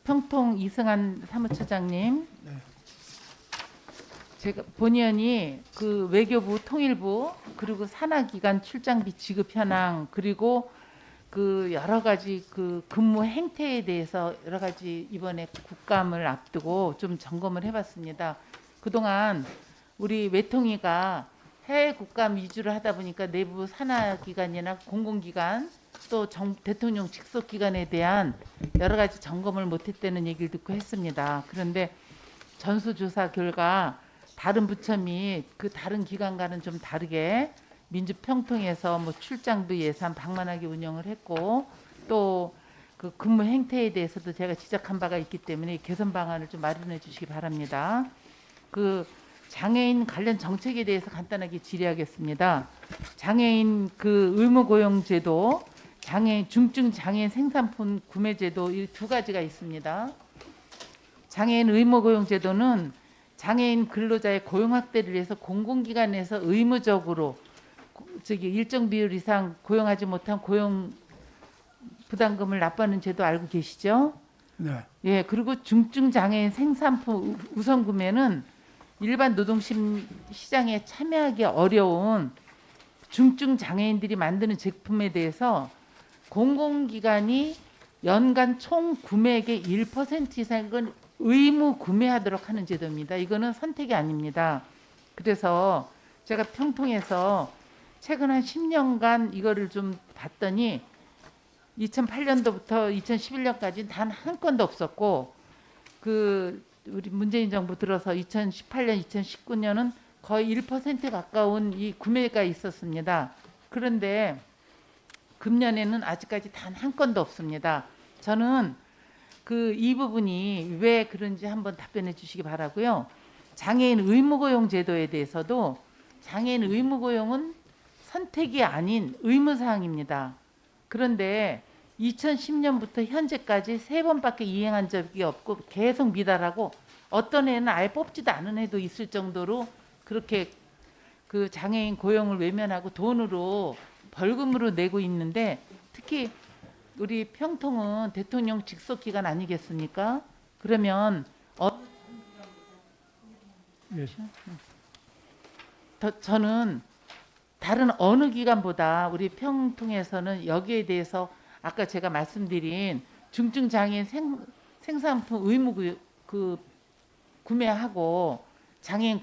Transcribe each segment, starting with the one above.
평통 이승한 사무처장님, 네. 제가 본의원이 그 외교부, 통일부, 그리고 산하기관 출장비 지급 현황, 그리고 그 여러 가지 그 근무 행태에 대해서 여러 가지 이번에 국감을 앞두고 좀 점검을 해봤습니다. 그동안 우리 외통위가 해외 국감 위주로 하다 보니까 내부 산하기관이나 공공기관 또 대통령 직속기관에 대한 여러 가지 점검을 못했다는 얘기를 듣고 했습니다. 그런데 전수조사 결과 다른 부처 및 그 다른 기관과는 좀 다르게 민주평통에서 뭐 출장비 예산 방만하게 운영을 했고 또 그 근무 행태에 대해서도 제가 지적한 바가 있기 때문에 개선 방안을 좀 마련해 주시기 바랍니다. 그 장애인 관련 정책에 대해서 간단하게 질의하겠습니다. 장애인 그 의무고용제도, 장애인 중증 장애인 생산품 구매제도 이 두 가지가 있습니다. 장애인 의무고용제도는 장애인 근로자의 고용 확대를 위해서 공공기관에서 의무적으로 일정 비율 이상 고용하지 못한 고용 부담금을 납부하는 제도 알고 계시죠? 네. 예, 그리고 중증 장애인 생산품 우선 구매는 일반 노동 시장에 참여하기 어려운 중증 장애인들이 만드는 제품에 대해서 공공기관이 연간 총 구매액의 1% 이상은 의무 구매하도록 하는 제도입니다. 이거는 선택이 아닙니다. 그래서 제가 평통에서 최근 한 10년간 이거를 좀 봤더니 2008년도부터 2011년까지 단 한 건도 없었고 그 우리 문재인 정부 들어서 2018년, 2019년은 거의 1% 가까운 이 구매가 있었습니다. 그런데 금년에는 아직까지 단 한 건도 없습니다. 저는 그 이 부분이 왜 그런지 한번 답변해 주시기 바라고요. 장애인 의무고용 제도에 대해서도 장애인 의무고용은 선택이 아닌 의무사항입니다. 그런데 2010년부터 현재까지 3번밖에 이행한 적이 없고 계속 미달하고 어떤 애는 아예 뽑지도 않은 애도 있을 정도로 그렇게 그 장애인 고용을 외면하고 돈으로 벌금으로 내고 있는데 특히 우리 평통은 대통령 직속기관 아니겠습니까? 그러면 예. 저는 다른 어느 기관보다 우리 평통에서는 여기에 대해서 아까 제가 말씀드린 중증 장애인 생산품 의무 구매하고 장애인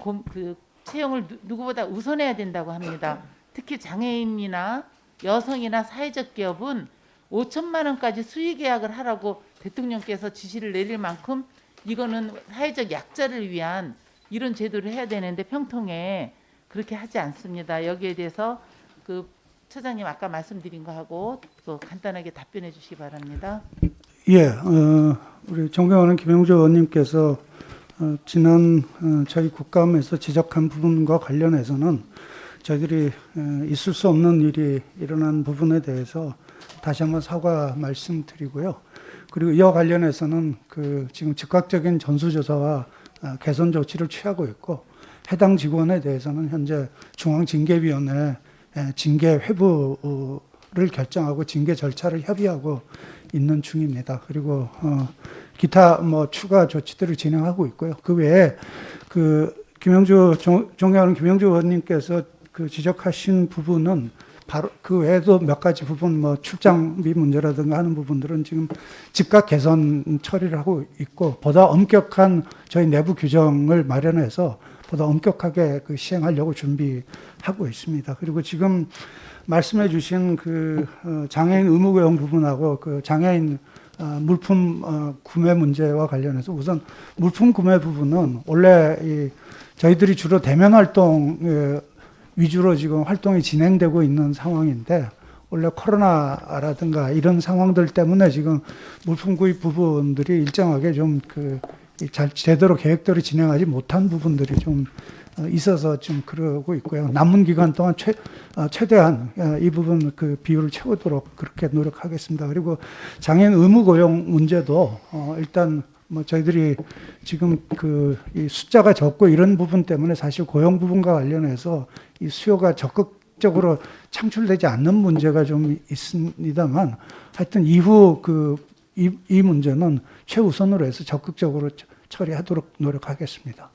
채용을 누구보다 우선해야 된다고 합니다. 특히 장애인이나 여성이나 사회적 기업은 5천만 원까지 수의 계약을 하라고 대통령께서 지시를 내릴 만큼 이거는 사회적 약자를 위한 이런 제도를 해야 되는데 평통에 그렇게 하지 않습니다. 여기에 대해서 그 처장님 아까 말씀드린 거하고 그 간단하게 답변해 주시기 바랍니다. 예, 우리 존경하는 김영주 의원님께서 지난 저희 국감에서 지적한 부분과 관련해서는 저희들이 있을 수 없는 일이 일어난 부분에 대해서 다시 한번 사과 말씀드리고요. 그리고 이와 관련해서는 그 지금 즉각적인 전수조사와 개선 조치를 취하고 있고 해당 직원에 대해서는 현재 중앙징계위원회 징계 회부를 결정하고 징계 절차를 협의하고 있는 중입니다. 그리고 기타 뭐 추가 조치들을 진행하고 있고요. 그 외에 그 존경하는 김영주 의원님께서 그 지적하신 부분은 바로 그 외에도 몇 가지 부분 뭐 출장비 문제라든가 하는 부분들은 지금 즉각 개선 처리를 하고 있고 보다 엄격한 저희 내부 규정을 마련해서 보다 엄격하게 그 시행하려고 준비하고 있습니다. 그리고 지금 말씀해 주신 그 장애인 의무고용 부분하고 그 장애인 물품 구매 문제와 관련해서 우선 물품 구매 부분은 원래 저희들이 주로 대면 활동 위주로 지금 활동이 진행되고 있는 상황인데 원래 코로나라든가 이런 상황들 때문에 지금 물품 구입 부분들이 일정하게 좀 잘 제대로 계획대로 진행하지 못한 부분들이 좀 있어서 좀 그러고 있고요. 남은 기간 동안 최대한 이 부분 그 비율을 채우도록 그렇게 노력하겠습니다. 그리고 장애인 의무 고용 문제도 일단 뭐 저희들이 지금 이 숫자가 적고 이런 부분 때문에 사실 고용 부분과 관련해서 이 수요가 적극적으로 창출되지 않는 문제가 좀 있습니다만 하여튼 이후 이 문제는 최우선으로 해서 적극적으로 처리하도록 노력하겠습니다.